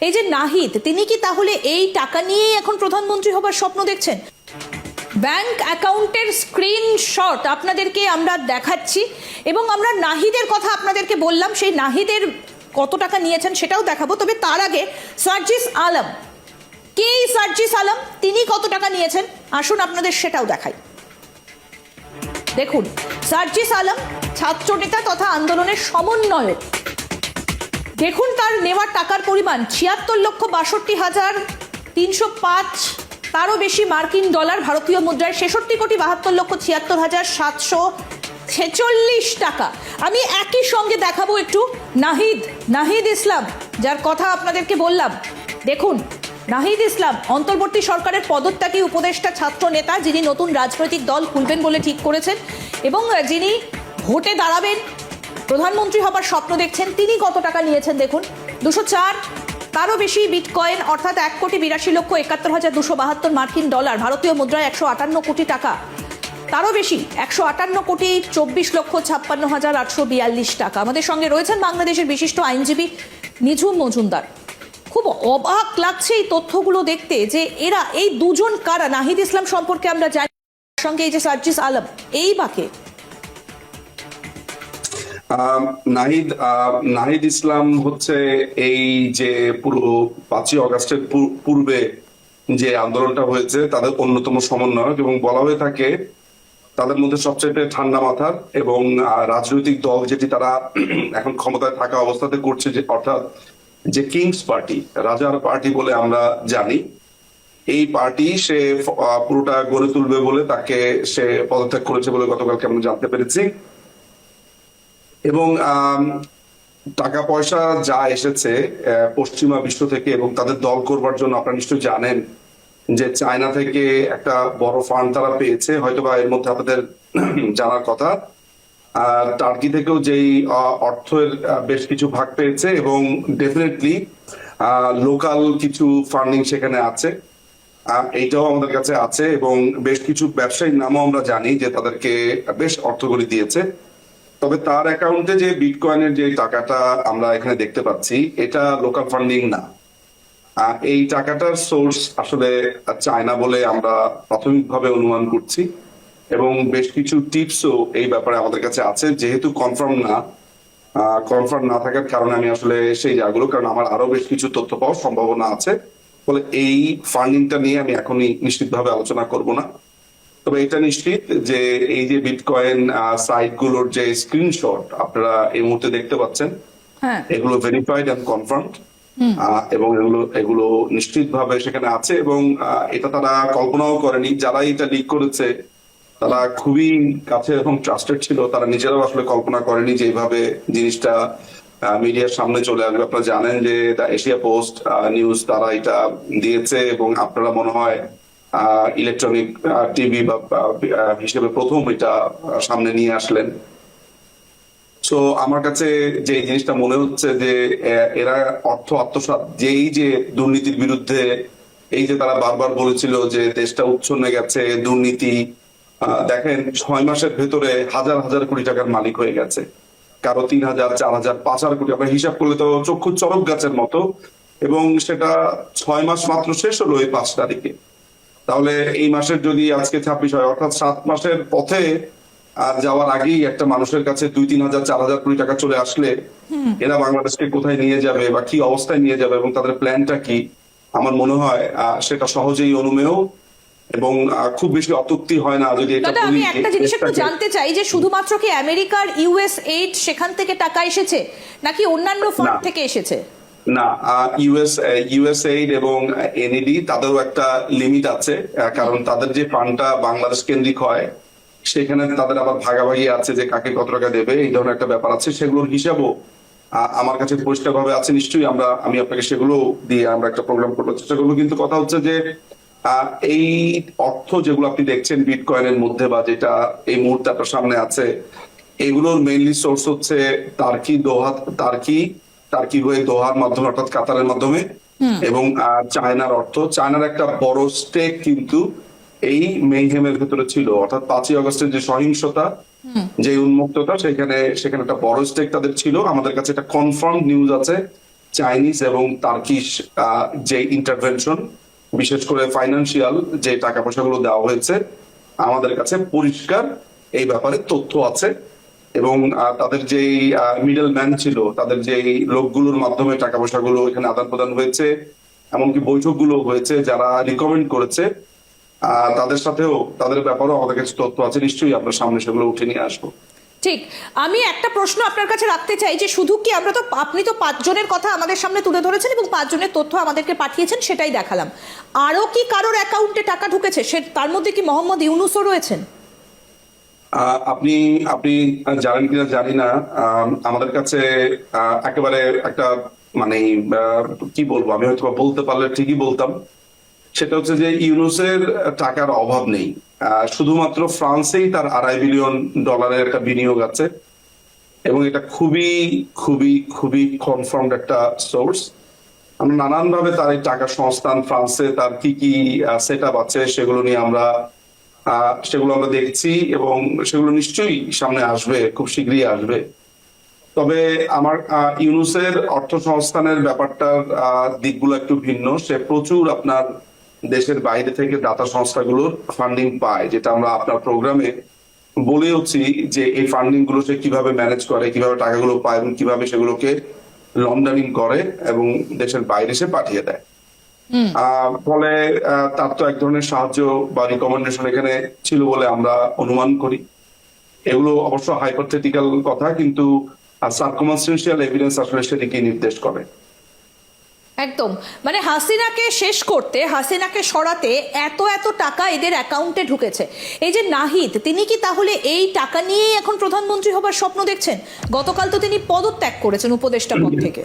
এই যে নাহিদ, তিনি কি তাহলে এই টাকা নিয়েই এখন প্রধানমন্ত্রী হবার স্বপ্ন দেখছেন? ব্যাংক অ্যাকাউন্টের স্ক্রিনশট আপনাদেরকে আমরা দেখাচ্ছি এবং আমরা নাহিদের কথা আপনাদেরকে বললাম, সেই নাহিদের কত টাকা নিয়েছেন সেটাও দেখাবো। তবে তার আগে সার্জিস আলম, কে সার্জিস আলম, তিনি কত টাকা নিয়েছেন আসুন আপনাদের সেটাও দেখাই। দেখুন, সার্জিস আলম ছাত্রনেতা তথা আন্দোলনের সমন্বয়ক। দেখুন তার নেওয়ার টাকার পরিমাণ 76,62,305, তারও বেশি মার্কিন ডলার, ভারতীয় মুদ্রায় 66,72,776 টাকা। আমি একই সঙ্গে দেখাবো একটু নাহিদ ইসলাম, যার কথা আপনাদেরকে বললাম। দেখুন, নাহিদ ইসলাম অন্তর্বর্তী সরকারের পদত্যাগী উপদেষ্টা ছাত্র নেতা, যিনি নতুন রাজনৈতিক দল খুলবেন বলে ঠিক করেছেন এবং যিনি ভোটে দাঁড়াবেন, প্রধানমন্ত্রী হবার স্বপ্ন দেখছেন। তিনি কত টাকা নিয়েছেন দেখুন, 204, তারও বেশি বিটকয়েন, অর্থাৎ 1,82,71,272 মার্কিন ডলার, ভারতীয় মুদ্রায় 158 কোটি টাকা, তারও বেশি 158,24,56,842 টাকা। আমাদের সঙ্গে রয়েছেন বাংলাদেশের বিশিষ্ট আইনজীবী নিঝুম মজুমদার। খুব অবাক লাগছে এই তথ্যগুলো দেখতে, যে এরা এই দুজন কারা। নাহিদ ইসলাম সম্পর্কে আমরা জানি, সঙ্গে এই যে সার্জিস আলম, এই বাকে নাহিদ ইসলাম হচ্ছে এই যে পুরো 5ই অগাস্টের পূর্বে যে আন্দোলনটা হয়েছে তাদের অন্যতম সমন্বয়ক, এবং বলা হয়ে থাকে তাদের মধ্যে সবচেয়ে ঠান্ডা মাথার, এবং রাজনৈতিক দল যেটি তারা এখন ক্ষমতায় থাকা অবস্থাতে করছে, যে অর্থাৎ যে কিংস পার্টি, রাজার পার্টি বলে আমরা জানি, এই পার্টি সে পুরোটা গড়ে তুলবে বলে তাকে সে পদত্যাগ করেছে বলে গতকালকে আমরা জানতে পেরেছি। এবং টাকা পয়সা যা এসেছে পশ্চিমা বিশ্ব থেকে এবং তাদের দল করবার জন্য, আপনারা নিশ্চয়ই জানেন যে চায়না থেকে একটা বড় ফান্ড তারা পেয়েছে, হয়তোবা এর মধ্যে আপনাদের জানার কথা। টার্কি থেকেও যেই অর্থের বেশ কিছু ভাগ পেয়েছে, এবং ডেফিনেটলি লোকাল কিছু ফান্ডিং সেখানে আছে, এইটাও আমাদের কাছে আছে। এবং বেশ কিছু ব্যবসায়ীর নামও আমরা জানি যে তাদেরকে বেশ অর্থকরী দিয়েছে। তবে তার অ্যাকাউন্টে যে বিটকয়েনের যে টাকাটা আমরা এখানে দেখতে পাচ্ছি, এটা লোকাল ফান্ডিং না। এই টাকাটার সোর্স আসলে চায়না বলে আমরা প্রাথমিকভাবে অনুমান করছি, এবং বেশ কিছু টিপসও এই ব্যাপারে আমাদের কাছে আছে। যেহেতু কনফার্ম না থাকার কারণে আমি আসলে সেই জায়গাগুলো, কারণ আমার আরো বেশ কিছু তথ্য পাওয়ার সম্ভাবনা আছে, ফলে এই ফান্ডিংটা নিয়ে আমি এখনই নিশ্চিতভাবে আলোচনা করব না। তবে এটা নিশ্চিত যে এই যে বিটকয়েন সাইট গুলোর যে স্ক্রিনশট আপনারা এই মুহূর্তে দেখতে পাচ্ছেন, এগুলো ভেরিফাইড এন্ড কনফার্মড, এবং এগুলো নিশ্চিতভাবে সেখানে আছে। এবং এটা তারা কল্পনাও করেনি, যারা এটা লিক করেছে তারা খুবই কাছে এবং ট্রাস্টেড ছিল, তারা নিজেরাও আসলে কল্পনা করেনি যে এইভাবে জিনিসটা মিডিয়ার সামনে চলে আসবে। আপনারা জানেন যে দ্য এশিয়া পোস্ট নিউজ তারা এটা দিয়েছে, এবং আপনারা মনে হয় ইলেকট্রনিক টিভি বা হিসেবে প্রথম এটা সামনে নিয়ে আসলেন। তো আমার কাছে যে জিনিসটা মনে হচ্ছে যে এরা অর্থ আত্মসাৎ, যেই যে দুর্নীতির বিরুদ্ধে, এই যে তারা বারবার বলেছিল যে দেশটা উচ্ছন্নে গেছে দুর্নীতি, দেখেন 6 মাসের ভেতরে হাজার হাজার কোটি টাকার মালিক হয়ে গেছে, কারো 3,000, 4,000, 5,000 কোটি। আমরা হিসাব করলে তো চক্ষু চরক গাছের মতো, এবং সেটা 6 মাস মাত্র শেষ হলো এই 5 তারিখে। তাহলে এই মাসের যদি আজকে 26 হয়, অর্থাৎ 7 মাসের পথে যাওয়ার আগেই একটা মানুষের কাছে 2-3,000, 4,000 কোটি টাকা চলে আসলে এরা বাংলাদেশকে কোথায় নিয়ে যাবে বা কি অবস্থায় নিয়ে যাবে এবং তাদের প্ল্যানটা কি, আমার মনে হয় সেটা সহজেই অনুমেয়, এবং খুব বেশি অত্যুক্তি হয় না যদি এটা বলি। আমি একটা জিনিস একটু জানতে চাই, যে শুধুমাত্র কি আমেরিকার ইউএস এইড সেখান থেকে টাকা এসেছে, নাকি অন্যান্য ফান্ড থেকে এসেছে? না, ইউএসএইড এবং এনইডি তাদেরও একটা লিমিট আছে, কারণ তাদের যে ফান্ডটা বাংলাদেশ কেন্দ্রিক হয় সেখানে তাদের আবার ভাগাভাগি আছে, যে কাকে কত টাকা দেবে, এই ধরনের একটা ব্যাপার আছে। সেগুলোর হিসাবও আমার কাছে পরিষ্কার ভাবে আছে, নিশ্চয়ই আমি আপনাকে সেগুলো দিয়ে আমরা একটা প্রোগ্রাম করবো, চেষ্টা করবো। কিন্তু কথা হচ্ছে যে এই অর্থ যেগুলো আপনি দেখছেন বিটকয়েনের মধ্যে, বা যেটা এই মুহূর্তে আপনার সামনে আছে, এগুলোর মেইনলি সোর্স হচ্ছে টার্কি হয়ে দোহার মাধ্যমে, অর্থাৎ কাতারের মাধ্যমে, এবং চায়নার অর্থ। চায়নার একটা বড় স্টেক কিন্তু এই মেইহেমের ভেতরে ছিল, অর্থাৎ 5ই অগস্টের যে সহিংসতা, যে উন্মুক্ততা, সেখানে একটা বড় স্টেক তাদের ছিল। আমাদের কাছে একটা কনফার্ম নিউজ আছে, চাইনিজ এবং তার্কিশ যে ইন্টারভেনশন, বিশেষ করে ফাইন্যান্সিয়াল যে টাকা পয়সাগুলো দেওয়া হয়েছে, আমাদের কাছে পরিষ্কার এই ব্যাপারে তথ্য আছে। এবং তাদের যেই মিডল ম্যান ছিল, তাদের যেই লোকগুলোর মাধ্যমে টাকা পয়সাগুলো এখানে আদান প্রদান হয়েছে, এমনকি বৈঠকগুলো হয়েছে, যারা রিকমেন্ড করেছে তাদের সাথেও, তাদের ব্যাপারেও আমাদের কাছে তথ্য আছে। নিশ্চয়ই আপনার সামনে সেগুলো উঠে নিয়ে আসবো। ঠিক, আমি একটা প্রশ্ন আপনার কাছে রাখতে চাই যে শুধু কি আপনি তো 5 জনের কথা আমাদের সামনে তুলে ধরেছেন এবং 5 জনের তথ্য আমাদেরকে পাঠিয়েছেন, সেটাই দেখালাম। আরো কি কারোর অ্যাকাউন্টে টাকা ঢুকেছে? তার মধ্যে কি মোহাম্মদ ইউনুসও রয়েছেন? আপনি আপনি জানেন কিনা জানি না, আমাদের কাছে একেবারে একটা মানে কি বলবো, আমি হয়তো বলতে পারলে ঠিকই বলতাম। সেটা হচ্ছে যে ইউনুসের টাকার অভাব নেই। শুধুমাত্র ফ্রান্সেই তার $2.5 বিলিয়ন একটা বিনিয়োগ আছে, এবং এটা খুবই খুবই খুবই কনফার্মড একটা সোর্স। আমরা নানানভাবে তার এই টাকা সংস্থান, ফ্রান্সে তার কি কি সেট আপ আছে, সেগুলো নিয়ে আমরা দেখছি, এবং সেগুলো নিশ্চয়ই সামনে আসবে, খুব শীঘ্রই আসবে। তবে আমার ইউনুসের অর্থ সংস্থানের ব্যাপারটার দিকগুলো একটু ভিন্ন। সে প্রচুর আপনার দেশের বাইরে থেকে দাতা সংস্থাগুলোর ফান্ডিং পায়, যেটা আমরা আপনার প্রোগ্রামে বলেওছি যে এই ফান্ডিং গুলো সে কিভাবে ম্যানেজ করে, কিভাবে টাকাগুলো পায় এবং কিভাবে সেগুলোকে লন্ডারিং করে এবং দেশের বাইরে সে পাঠিয়ে দেয়। ফলে তার তো এক ধরনের সাহায্য বা রিকমেন্ডেশন এখানে ছিল বলে আমরা অনুমান করি। এগুলো অবশ্য হাইপোথেটিক্যাল কথা, কিন্তু সার্কমস্টেন্সিয়াল এভিডেন্স আসলে সেদিকে নির্দেশ করে। একদম, মানে হাসিনাকে শেষ করতে, হাসিনাকে সরাতে এত এত টাকা এদের অ্যাকাউন্টে ঢুকেছে। এই যে নাহিদ, তিনি কি তাহলে এই টাকা নিয়েই এখন প্রধানমন্ত্রী হবার স্বপ্ন দেখছেন? গতকাল তো তিনি পদত্যাগ করেছেন উপদেষ্টা পদ থেকে।